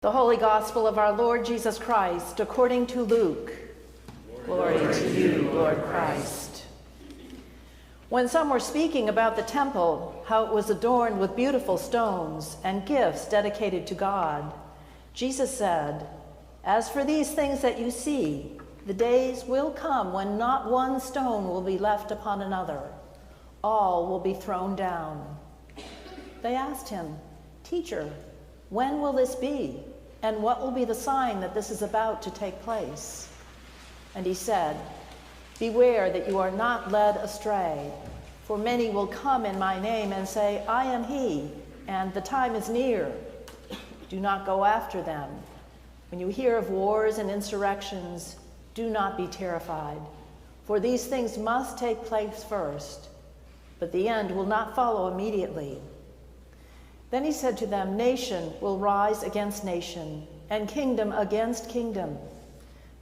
The Holy Gospel of our Lord Jesus Christ, according to Luke. Glory to you, Lord Christ. When some were speaking about the temple, how it was adorned with beautiful stones and gifts dedicated to God, Jesus said, "As for these things that you see, the days will come when not one stone will be left upon another. All will be thrown down." They asked him, "Teacher, when will this be? And what will be the sign that this is about to take place?" And he said, "Beware that you are not led astray, for many will come in my name and say, 'I am he,' and 'the time is near.' Do not go after them. When you hear of wars and insurrections, do not be terrified, for these things must take place first, but the end will not follow immediately." Then he said to them, "Nation will rise against nation, and kingdom against kingdom.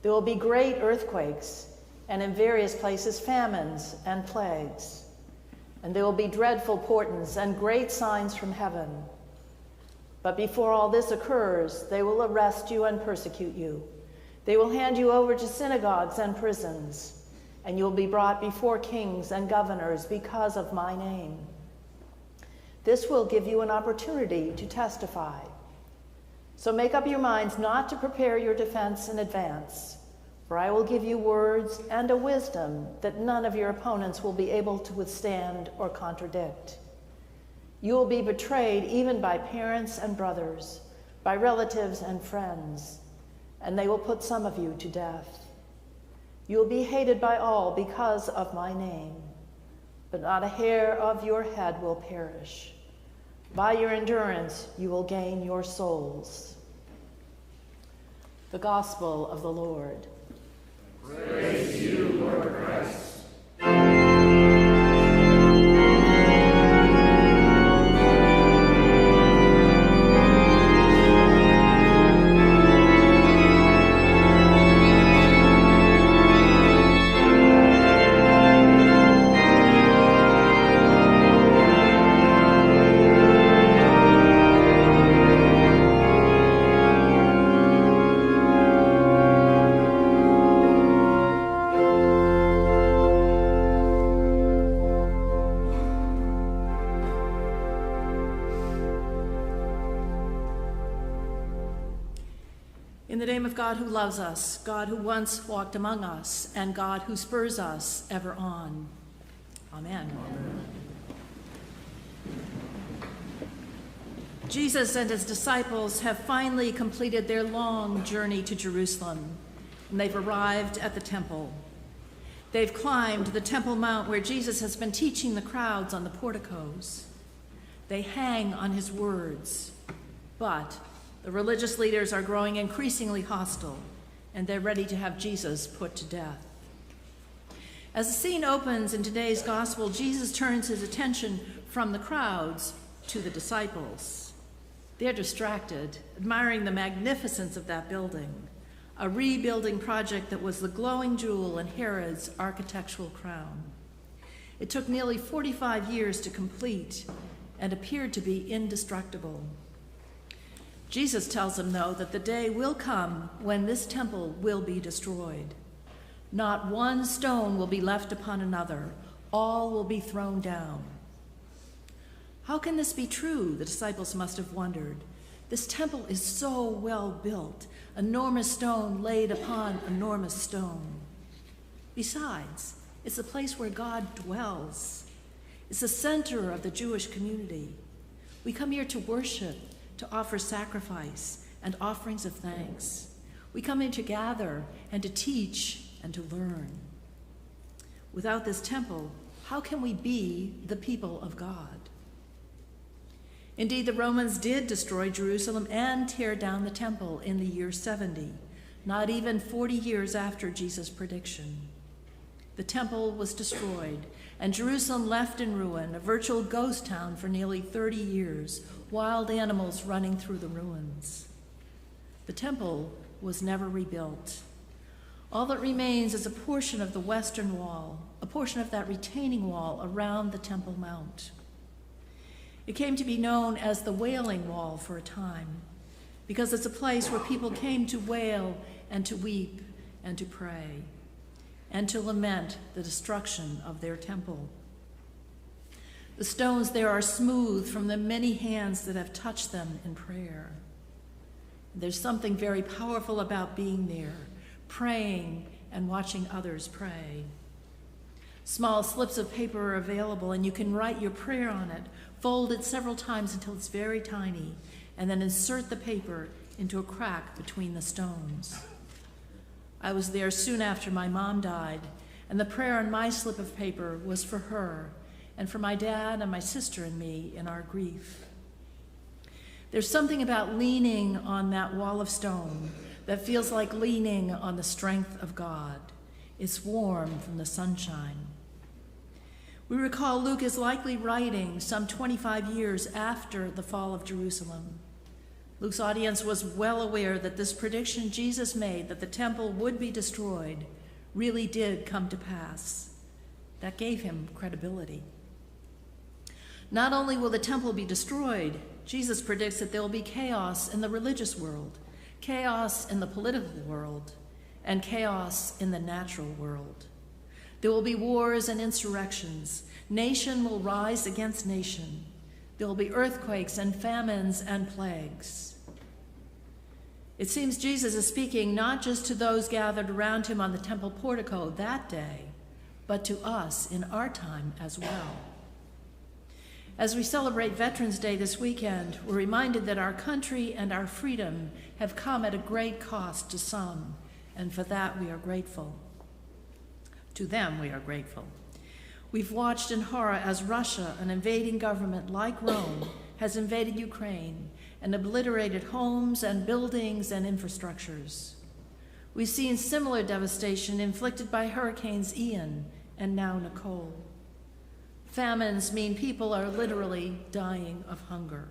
There will be great earthquakes, and in various places famines and plagues. And there will be dreadful portents and great signs from heaven. But before all this occurs, they will arrest you and persecute you. They will hand you over to synagogues and prisons, and you will be brought before kings and governors because of my name. This will give you an opportunity to testify. So make up your minds not to prepare your defense in advance, for I will give you words and a wisdom that none of your opponents will be able to withstand or contradict. You will be betrayed even by parents and brothers, by relatives and friends, and they will put some of you to death. You will be hated by all because of my name, but not a hair of your head will perish. By your endurance, you will gain your souls." The Gospel of the Lord. Praise to you, Lord Christ. In the name of God who loves us, God who once walked among us, and God who spurs us ever on. Amen. Amen. Jesus and his disciples have finally completed their long journey to Jerusalem, and they've arrived at the temple. They've climbed the Temple Mount where Jesus has been teaching the crowds on the porticos. They hang on his words, but the religious leaders are growing increasingly hostile, and they're ready to have Jesus put to death. As the scene opens in today's gospel, Jesus turns his attention from the crowds to the disciples. They're distracted, admiring the magnificence of that building, a rebuilding project that was the glowing jewel in Herod's architectural crown. It took nearly 45 years to complete and appeared to be indestructible. Jesus tells them, though, that the day will come when this temple will be destroyed. Not one stone will be left upon another. All will be thrown down. How can this be true? The disciples must have wondered. This temple is so well built, enormous stone laid upon enormous stone. Besides, it's the place where God dwells. It's the center of the Jewish community. We come here to worship, to offer sacrifice and offerings of thanks. We come in to gather and to teach and to learn. Without this temple, how can we be the people of God? Indeed, the Romans did destroy Jerusalem and tear down the temple in the year 70, not even 40 years after Jesus' prediction. The temple was destroyed, and Jerusalem left in ruin, a virtual ghost town for nearly 30 years, wild animals running through the ruins. The temple was never rebuilt. All that remains is a portion of the western wall, a portion of that retaining wall around the Temple Mount. It came to be known as the Wailing Wall for a time. because it's a place where people came to wail and to weep and to pray and to lament the destruction of their temple. The stones there are smooth from the many hands that have touched them in prayer. There's something very powerful about being there, praying and watching others pray. Small slips of paper are available, and you can write your prayer on it, fold it several times until it's very tiny, and then insert the paper into a crack between the stones. I was there soon after my mom died, and the prayer on my slip of paper was for her and for my dad and my sister and me in our grief. There's something about leaning on that wall of stone that feels like leaning on the strength of God. It's warm from the sunshine. We recall Luke is likely writing some 25 years after the fall of Jerusalem. Luke's audience was well aware that this prediction Jesus made that the temple would be destroyed really did come to pass. That gave him credibility. Not only will the temple be destroyed, Jesus predicts that there will be chaos in the religious world, chaos in the political world, and chaos in the natural world. There will be wars and insurrections. Nation will rise against nation. There will be earthquakes and famines and plagues. It seems Jesus is speaking not just to those gathered around him on the temple portico that day, but to us in our time as well. As we celebrate Veterans Day this weekend, we're reminded that our country and our freedom have come at a great cost to some, and for that we are grateful. To them we are grateful. We've watched in horror as Russia, an invading government like Rome, has invaded Ukraine and obliterated homes and buildings and infrastructures. We've seen similar devastation inflicted by Hurricanes Ian and now Nicole. Famines mean people are literally dying of hunger.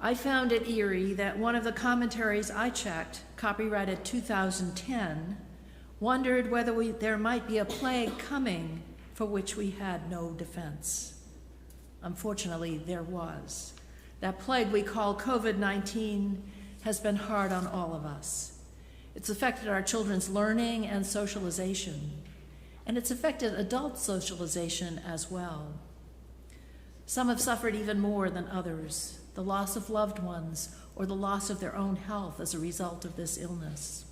I found it eerie that one of the commentaries I checked, copyrighted 2010, wondered whether there might be a plague coming for which we had no defense. Unfortunately, there was. That plague we call COVID-19 has been hard on all of us. It's affected our children's learning and socialization, and it's affected adult socialization as well. Some have suffered even more than others, the loss of loved ones or the loss of their own health as a result of this illness.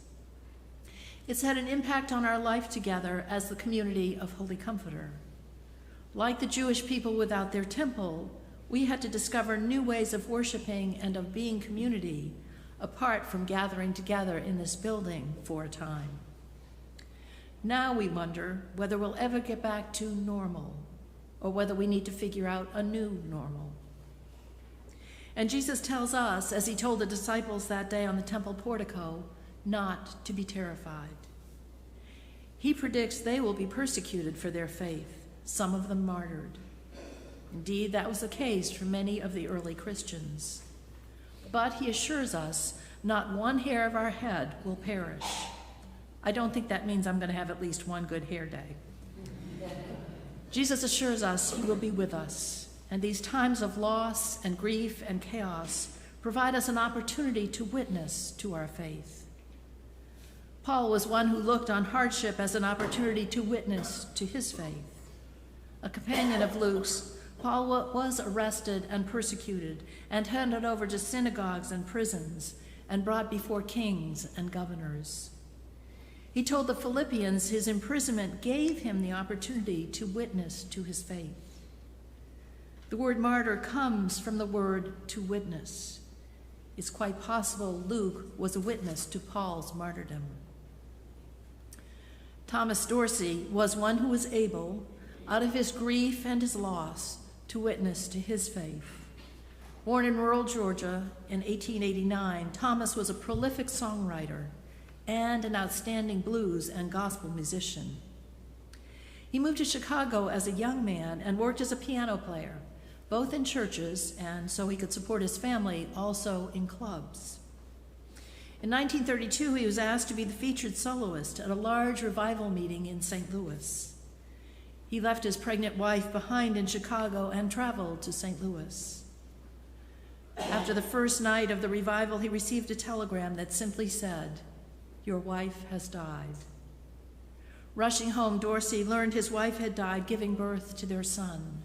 It's had an impact on our life together as the community of Holy Comforter. Like the Jewish people without their temple, we had to discover new ways of worshiping and of being community, apart from gathering together in this building for a time. Now we wonder whether we'll ever get back to normal, or whether we need to figure out a new normal. And Jesus tells us, as he told the disciples that day on the temple portico, not to be terrified. He predicts they will be persecuted for their faith, some of them martyred. Indeed, that was the case for many of the early Christians. But he assures us not one hair of our head will perish. I don't think that means I'm going to have at least one good hair day. Jesus assures us he will be with us, and these times of loss and grief and chaos provide us an opportunity to witness to our faith. Paul was one who looked on hardship as an opportunity to witness to his faith. A companion of Luke's, Paul was arrested and persecuted and handed over to synagogues and prisons and brought before kings and governors. He told the Philippians his imprisonment gave him the opportunity to witness to his faith. The word martyr comes from the word to witness. It's quite possible Luke was a witness to Paul's martyrdom. Thomas Dorsey was one who was able, out of his grief and his loss, to witness to his faith. Born in rural Georgia in 1889, Thomas was a prolific songwriter and an outstanding blues and gospel musician. He moved to Chicago as a young man and worked as a piano player, both in churches and, so he could support his family, also in clubs. In 1932, he was asked to be the featured soloist at a large revival meeting in St. Louis. He left his pregnant wife behind in Chicago and traveled to St. Louis. After the first night of the revival, he received a telegram that simply said, "Your wife has died." Rushing home, Dorsey learned his wife had died giving birth to their son.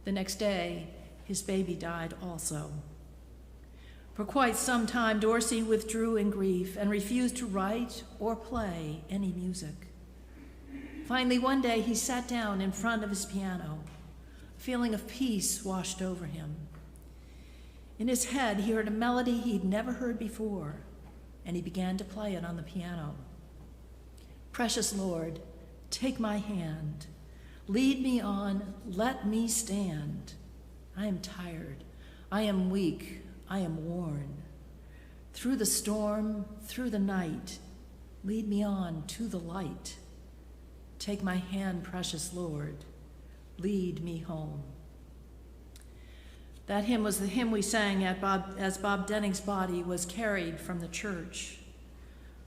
The next day, his baby died also. For quite some time, Dorsey withdrew in grief and refused to write or play any music. Finally, one day, he sat down in front of his piano. A feeling of peace washed over him. In his head, he heard a melody he'd never heard before, and he began to play it on the piano. "Precious Lord, take my hand. Lead me on, let me stand. I am tired, I am weak, I am worn. Through the storm, through the night, lead me on to the light. Take my hand, precious Lord, lead me home." That hymn was the hymn we sang as Bob Denning's body was carried from the church.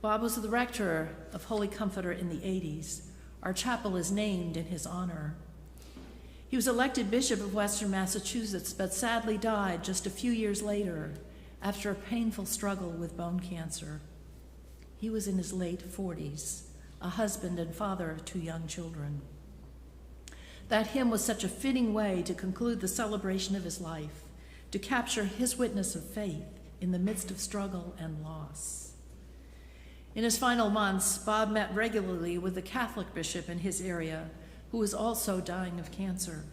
Bob was the rector of Holy Comforter in the 80s. Our chapel is named in his honor. He was elected Bishop of Western Massachusetts, but sadly died just a few years later after a painful struggle with bone cancer. He was in his late 40s, a husband and father of 2 young children. That hymn was such a fitting way to conclude the celebration of his life, to capture his witness of faith in the midst of struggle and loss. In his final months, Bob met regularly with the Catholic bishop in his area, who was also dying of cancer.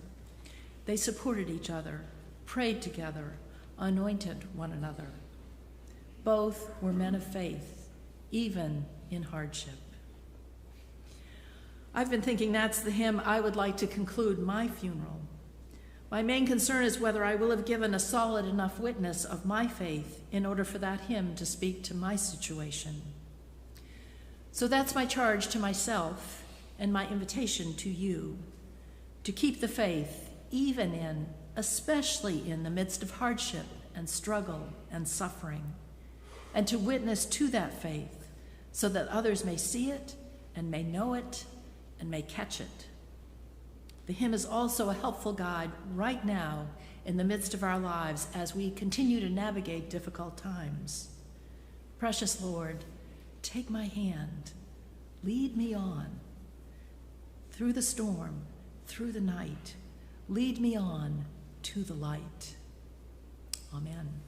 They supported each other, prayed together, anointed one another. Both were men of faith, even in hardship. I've been thinking that's the hymn I would like to conclude my funeral. My main concern is whether I will have given a solid enough witness of my faith in order for that hymn to speak to my situation. So that's my charge to myself and my invitation to you, to keep the faith even in, especially in the midst of hardship and struggle and suffering, and to witness to that faith so that others may see it and may know it and may catch it. The hymn is also a helpful guide right now in the midst of our lives as we continue to navigate difficult times. Precious Lord, take my hand, lead me on. Through the storm, through the night, lead me on to the light. Amen.